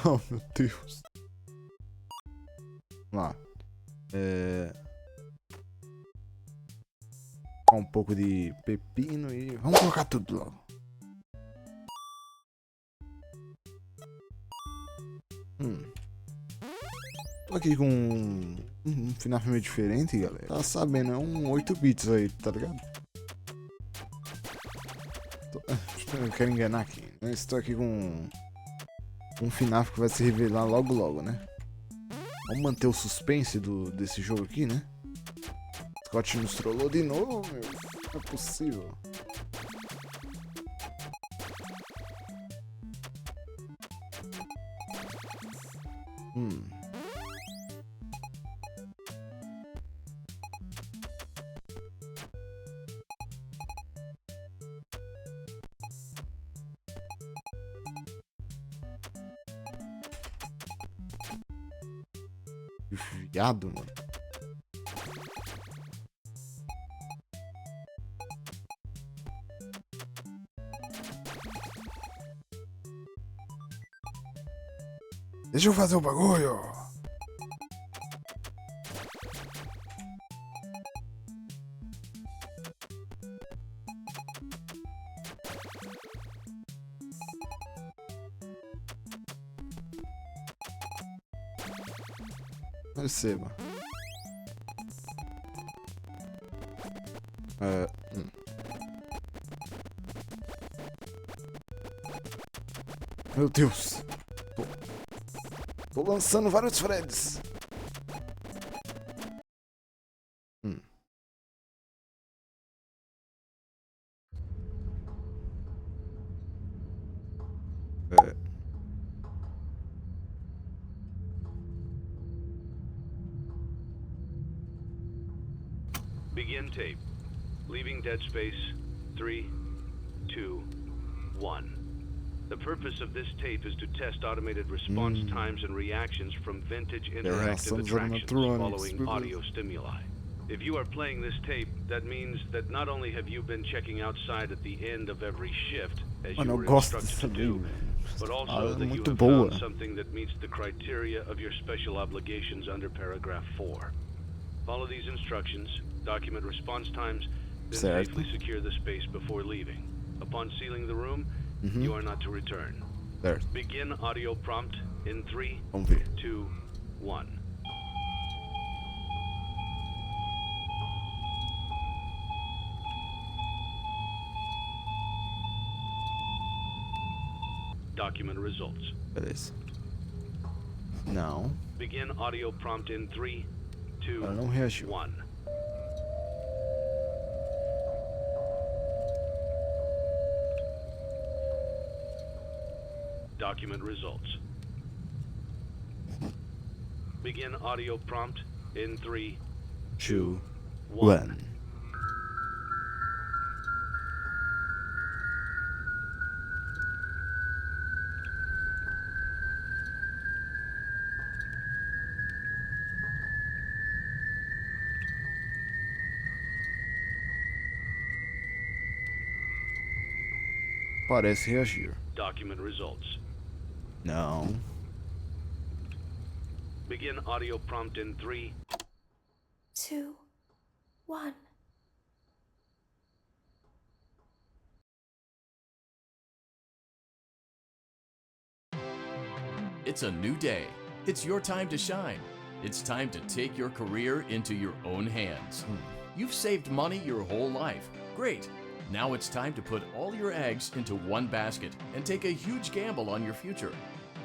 Oh, meu Deus. Vamos lá. Um pouco de pepino e... Vamos colocar tudo logo. Tô aqui com um Fnaf meio diferente, galera. Tá sabendo, é um 8 bits aí, tá ligado? Eu quero enganar aqui. Eu estou aqui com um Fnaf que vai se revelar logo logo, né? Vamos manter o suspense desse jogo aqui, né? Scott nos trollou de novo, meu. Não é possível. Viado, mano. Deixa eu fazer o bagulho. Receba. Meu Deus. Tô lançando vários Freds. Begin tape. Leaving dead space. 3, 2, 1. The purpose of this tape is to test automated response times and reactions from vintage interactive attractions following audio stimuli. If you are playing this tape, that means that not only have you been checking outside at the end of every shift, as you were instructed to do, but also that you have found something that meets the criteria of your special obligations under paragraph 4. Follow these instructions, document response times, then safely secure the space before leaving. Upon sealing the room, you are not to return. Begin audio prompt in 3, 2, 1. Document results. Beleza. Não. Begin audio prompt in 3, 2, Ela não reagiu. 1. Document results. Begin audio prompt in 3, 2, 1. Parece reagir. Document results. Não. Begin audio prompt in 3, 2, 1. It's a new day. It's your time to shine. It's time to take your career into your own hands. You've saved money your whole life. Great. Now it's time to put all your eggs into one basket and take a huge gamble on your future.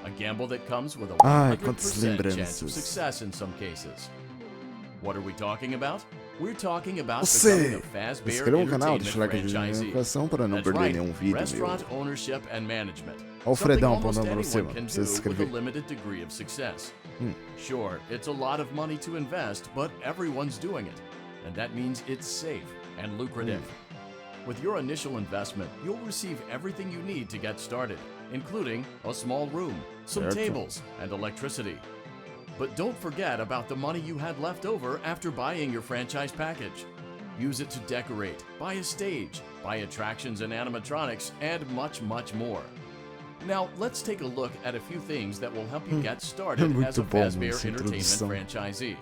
A gamble that comes with a 100% chance of success in some cases. What are we talking about? We're talking about becoming a Fazbear Entertainment franchisee. That's right, restaurant ownership and management. Something almost anyone can do with a limited degree of success. Sure, it's a lot of money to invest, but everyone's doing it. And that means it's safe and lucrative. With your initial investment, you'll receive everything you need to get started, including a small room, some tables, and electricity. But don't forget about the money you had left over after buying your franchise package. Use it to decorate, buy a stage, buy attractions and animatronics, and much, much more. Now, let's take a look at a few things that will help you get started as Muito a bom Fazbear essa Entertainment introdução. franchisee,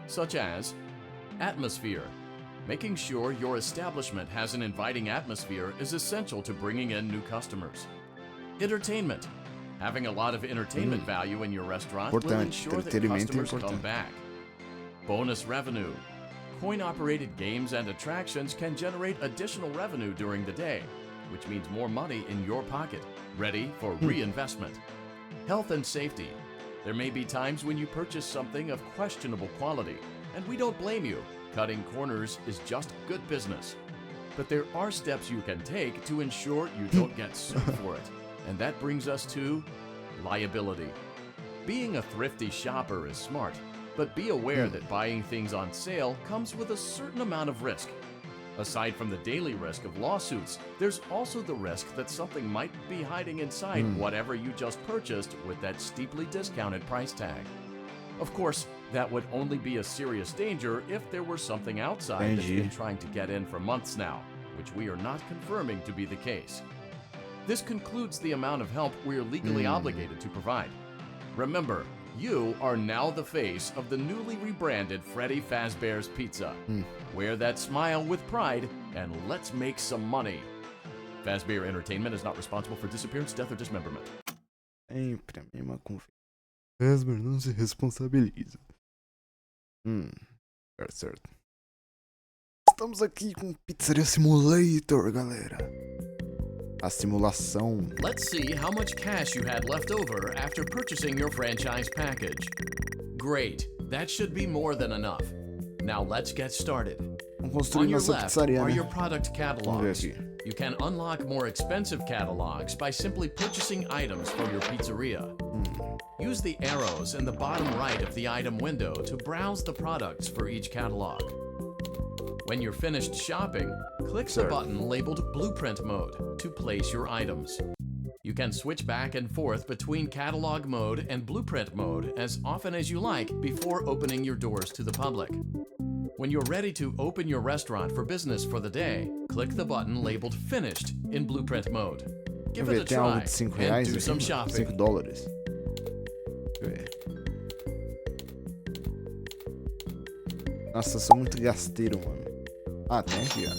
such as atmosphere. Making sure your establishment has an inviting atmosphere is essential to bringing in new customers. Entertainment. Having a lot of entertainment value in your restaurant will Importante, ensure that entretenimento é customers come importante. back. Bonus revenue. Coin-operated games and attractions can generate additional revenue during the day, which means more money in your pocket, ready for reinvestment. Health and safety. There may be times when you purchase something of questionable quality, and we don't blame you. Cutting corners is just good business. But there are steps you can take to ensure you don't get sued for it. And that brings us to liability. Being a thrifty shopper is smart, but be aware that buying things on sale comes with a certain amount of risk. Aside from the daily risk of lawsuits, there's also the risk that something might be hiding inside whatever you just purchased with that steeply discounted price tag. Of course, that would only be a serious danger if there were something outside that's been trying to get in for months now, which we are not confirming to be the case. This concludes the amount of help we are legally obligated to provide. Remember, you are now the face of the newly rebranded Freddy Fazbear's Pizza. Wear that smile with pride and let's make some money. Fazbear Entertainment is not responsible for disappearance, death, or dismemberment. Sempre a mesma conversa. Fazbear não se responsabiliza. Certo. Estamos aqui com Pizzaria Simulator, galera. A simulação. Let's see how much cash you had left over after purchasing your franchise package. Great, that should be more than enough. Now let's get started. Vamos construir On your nossa left pizzaria, are né? your product catalogs. Vamos ver aqui. You can unlock more expensive catalogs by simply purchasing items for your pizzeria. Use the arrows in the bottom right of the item window to browse the products for each catalog. When you're finished shopping, click the button labeled Blueprint Mode to place your items. You can switch back and forth between Catalog Mode and Blueprint Mode as often as you like before opening your doors to the public. When you're ready to open your restaurant for business for the day, click the button labeled Finished in Blueprint Mode. Give it a Tem algo try de 5 and reais do aqui, some mano? shopping. $5. Deixa eu ver. Nossa, eu sou muito gasteiro, mano. Ah, tem aqui, ó.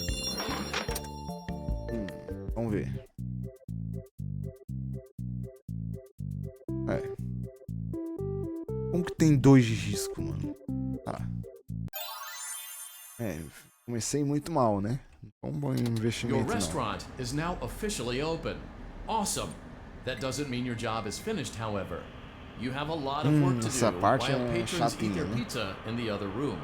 Vamos ver. Como que tem 2 de risco, mano? Tá. Comecei muito mal, né? Um bom Your investimento não. restaurant is now officially open. Awesome. That doesn't mean your job is finished, however. You have a lot of work to essa do parte while é patrons eat chatinha, their né? pizza in the other room.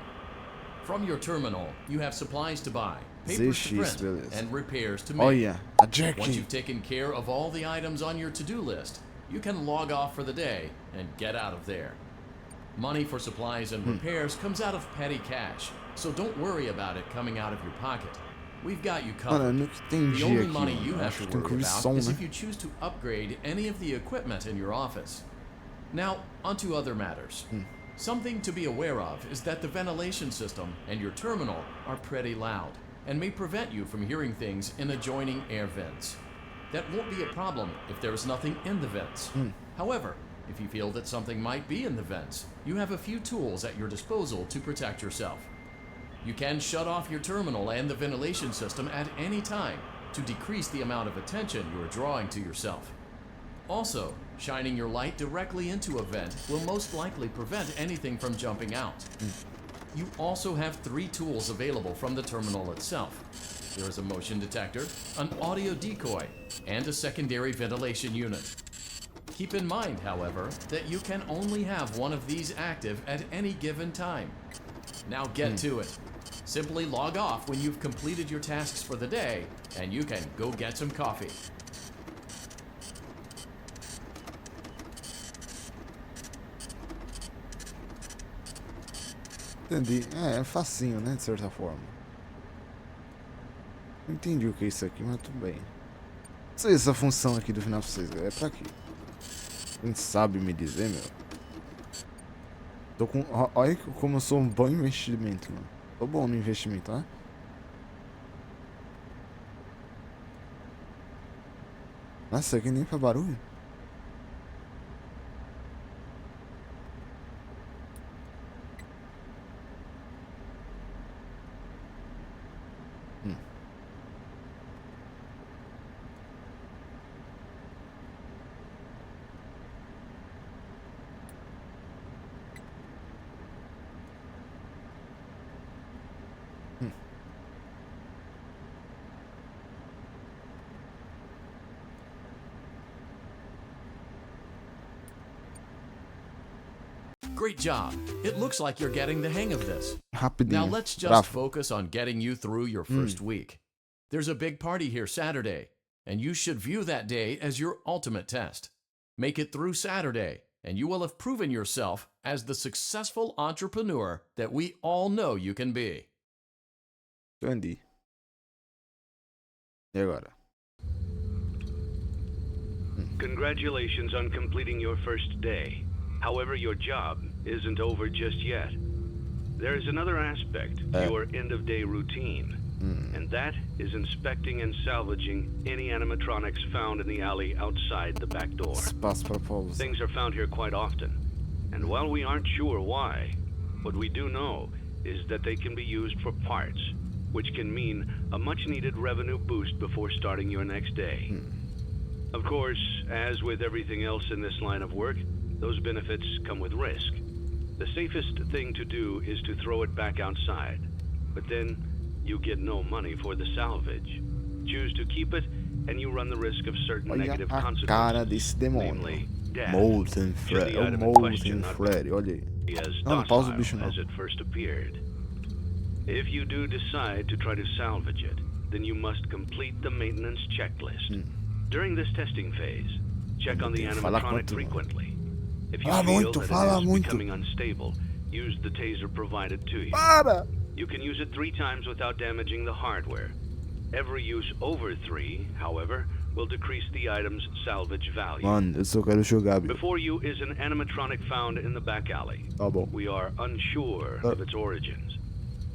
From your terminal, you have supplies to buy, papers to print, beleza. and repairs to make. Olha, a Once Jack. you've taken care of all the items on your to-do list, you can log off for the day and get out of there. Money for supplies and repairs comes out of petty cash, so don't worry about it coming out of your pocket. We've got you Mano, eu covered. nunca entendi The only aqui, money mano. you have Acho to que tem que worry ouvir about som, is né? if you choose to upgrade any of the equipment in your office. Now, onto other matters. Something to be aware of is that the ventilation system and your terminal are pretty loud and may prevent you from hearing things in adjoining air vents. That won't be a problem if there is nothing in the vents. However, if you feel that something might be in the vents, you have a few tools at your disposal to protect yourself. You can shut off your terminal and the ventilation system at any time to decrease the amount of attention you are drawing to yourself. Also, shining your light directly into a vent will most likely prevent anything from jumping out. You also have 3 tools available from the terminal itself. There is a motion detector, an audio decoy, and a secondary ventilation unit. Keep in mind, however, that you can only have one of these active at any given time. Now get to it. Simply log off when you've completed your tasks for the day, and you can go get some coffee. Entendi. É facinho, né? De certa forma. Não entendi o que é isso aqui, mas tudo bem. Não sei essa função aqui do Fnaf 6, é pra quê? Quem sabe me dizer, meu? Tô com... Olha como eu sou um bom investimento, mano. Tô bom no investimento, ó. Nossa, isso aqui nem pra barulho. Great job. It looks like you're getting the hang of this. Rapidinho. Now let's just Bravo. focus on getting you through your first week. There's a big party here Saturday, and you should view that day as your ultimate test. Make it through Saturday, and you will have proven yourself as the successful entrepreneur that we all know you can be. Entendi. E agora? Congratulations on completing your first day. However, your job isn't over just yet. There is another aspect to your end-of-day routine, and that is inspecting and salvaging any animatronics found in the alley outside the back door. Espaço para pausa. Things are found here quite often, and while we aren't sure why, what we do know is that they can be used for parts, which can mean a much-needed revenue boost before starting your next day. Of course, as with everything else in this line of work, those benefits come with risk. The safest thing to do is to throw it back outside, but then you get no money for the salvage. Choose to keep it, and you run the risk of certain Olha negative a consequences, cara desse demônio. namely death. Molten Freddy. É o Molten Freddy, olha aí. As Não, não pausa o docile bicho não. as it first appeared. If you do decide to try to salvage it, then you must complete the maintenance checklist. During this testing phase, check on the Tem que falar animatronic quanto, mano. frequently. If you Fala feel muito, that fala it is muito. becoming unstable, use the taser provided to you. Para! You can use it 3 times without damaging the hardware. Every use over 3, however, will decrease the item's salvage value. Mano, eu só quero jogar, bicho. Before you is an animatronic found in the back alley. Tá bom. We are unsure of its origins.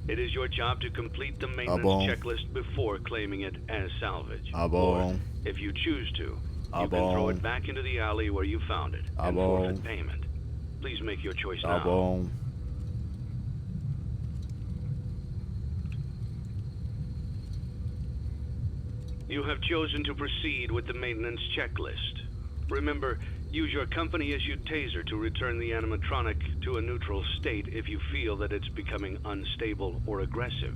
It is your job to complete the maintenance bom. checklist before claiming it as salvage. Tá Or, bom. if you choose to, Tá you can throw bom. it back into the alley where you found it Tá and bom. forfeit payment. Please make your choice Tá now. bom. You have chosen to proceed with the maintenance checklist. Remember, use your company-issued taser to return the animatronic to a neutral state if you feel that it's becoming unstable or aggressive.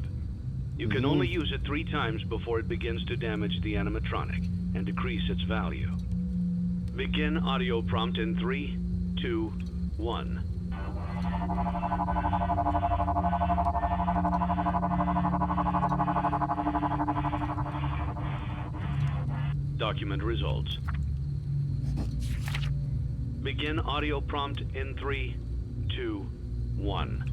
You can only use it 3 times before it begins to damage the animatronic and decrease its value. Begin audio prompt in 3, 2, 1. Document results. Begin audio prompt in 3, 2, 1.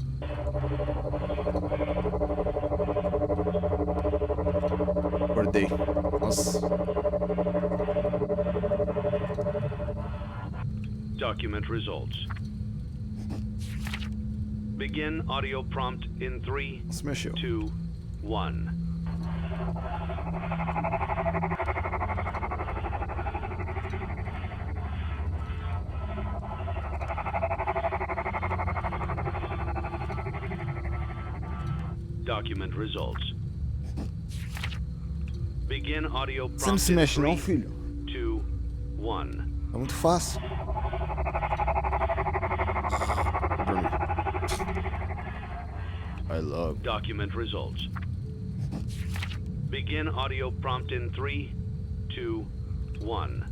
Acordei. Nossa. Document results. Begin audio prompt in 3, Se mexeu. 2, 1. Document results. Begin audio Você não prompt se in mexe 3, não, filho? 2, 1. É muito fácil. I love. Document results. Begin audio prompt in 3, 2, 1.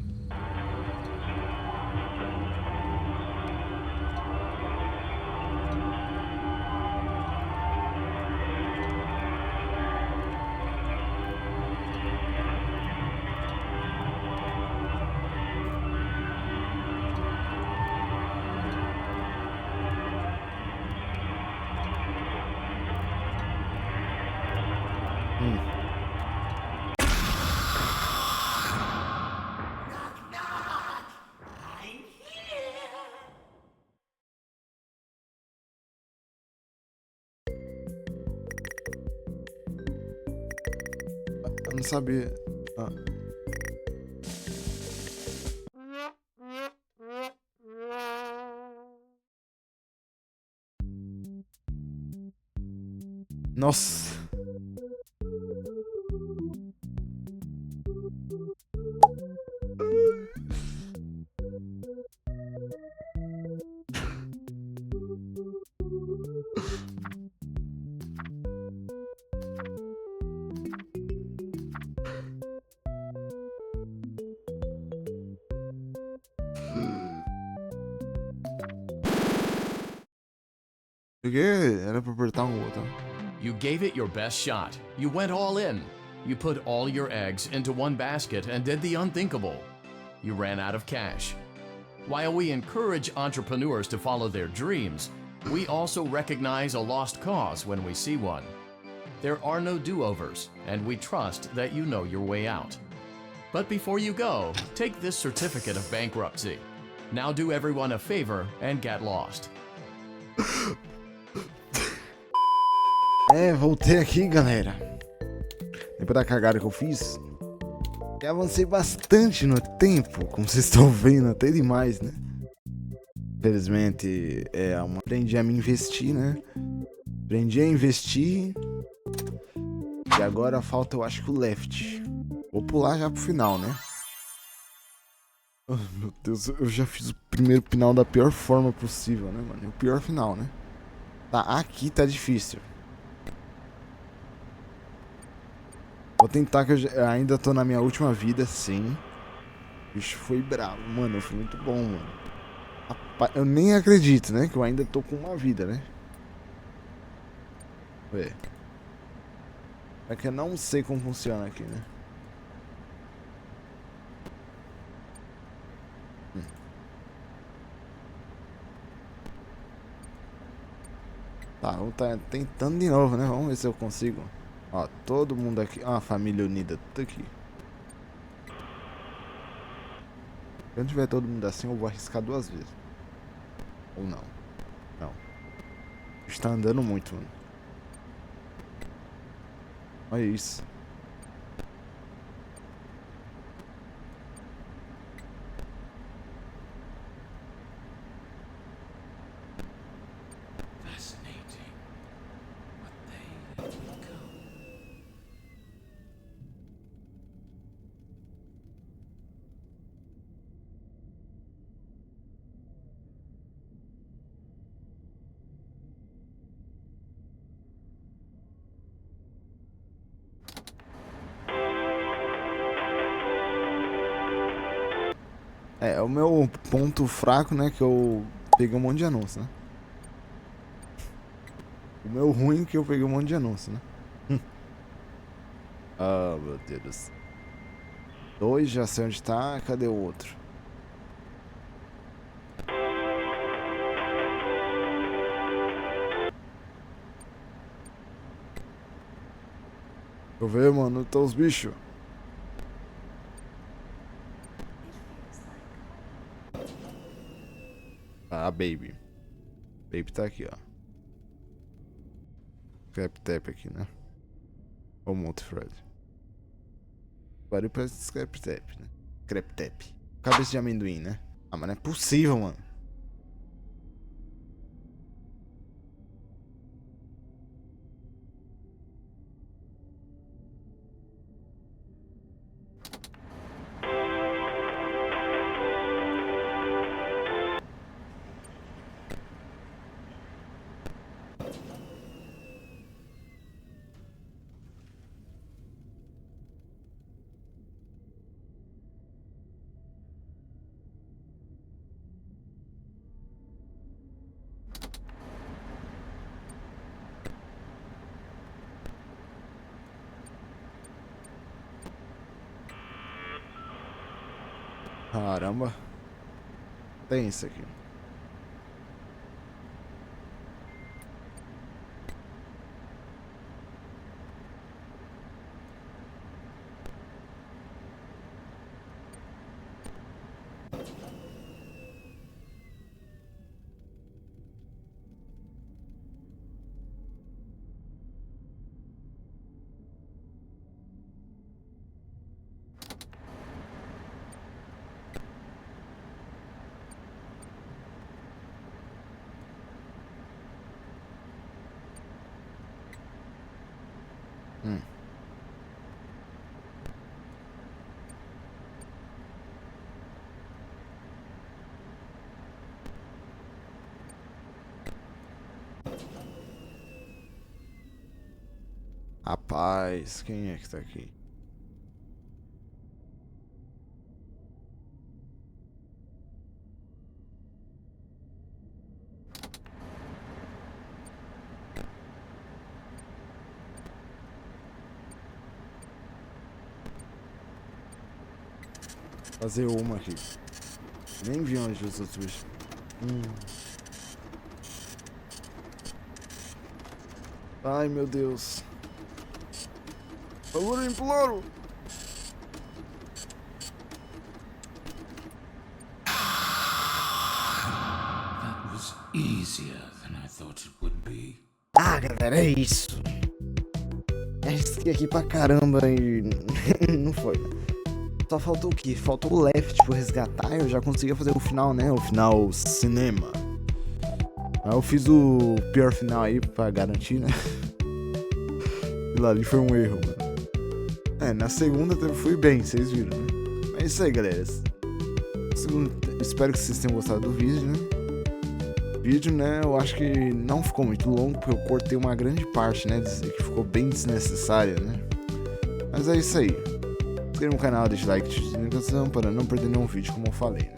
Eu não sabia. Ah. Nossa. Porque era pra apertar um botão. You gave it your best shot. You went all in. You put all your eggs into one basket and did the unthinkable. You ran out of cash. While we encourage entrepreneurs to follow their dreams, we also recognize a lost cause when we see one. There are no do-overs, and we trust that you know your way out. But before you go, take this certificate of bankruptcy. Now do everyone a favor and get lost. Voltei aqui, galera. Depois da cagada que eu fiz, eu avancei bastante no tempo, como vocês estão vendo, até demais, né? Infelizmente, aprendi a me investir, né? Aprendi a investir. E agora falta, eu acho que o left. Vou pular já pro final, né? Oh, meu Deus, eu já fiz o primeiro final da pior forma possível, né, mano? O pior final, né? Tá, aqui tá difícil. Vou tentar, que eu ainda tô na minha última vida, sim. O bicho foi bravo, mano. Foi muito bom, mano. Rapaz, eu nem acredito, né? Que eu ainda tô com uma vida, né? Ué. É que eu não sei como funciona aqui, né? Tá, vamos tá tentando de novo, né? Vamos ver se eu consigo. Ó, todo mundo aqui. Ó, a família unida, tudo aqui. Quando tiver todo mundo assim, eu vou arriscar 2 vezes. Ou não. Não. Está andando muito, mano. Olha isso. É o meu ponto fraco, né? Que eu peguei um monte de anúncio, né? O meu ruim é que eu peguei um monte de anúncio, né? Ah, meu Deus. 2, já sei onde tá. Cadê o outro? Deixa eu ver, mano. Tá os bichos. Ah, baby. Baby tá aqui, ó. Scrap tap aqui, né? Ou multifred. Pariu pra scrap tap, né? Scrap tap. Cabeça de amendoim, né? Ah, mas não é possível, mano. Caramba. Tem isso aqui. Hum. Rapaz, quem é que tá aqui? Fazer uma aqui. Nem vi onde os outros bichos. Ai, meu Deus. Por favor, eu imploro. That was easier than I thought it would be. Ah, galera, é isso. Risquei aqui pra caramba e não foi. Só faltou o quê? Faltou o left pra resgatar. Eu já conseguia fazer o final, né? O final cinema. Aí eu fiz o pior final aí pra garantir, né? E lá ali foi um erro, mano. Na segunda fui bem, vocês viram, né? Mas é isso aí, galera. Espero que vocês tenham gostado do vídeo, né? Eu acho que não ficou muito longo, porque eu cortei uma grande parte, né? Que ficou bem desnecessária, né? Mas é isso aí. Se inscreva no canal, deixa like, ative a notificação para não perder nenhum vídeo, como eu falei, né?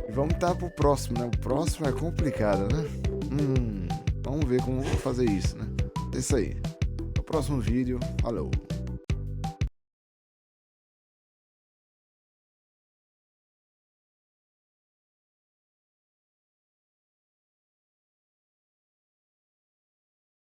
E vamos pro próximo, né? O próximo é complicado, né? Vamos ver como eu vou fazer isso, né? É isso aí. No próximo vídeo, falou!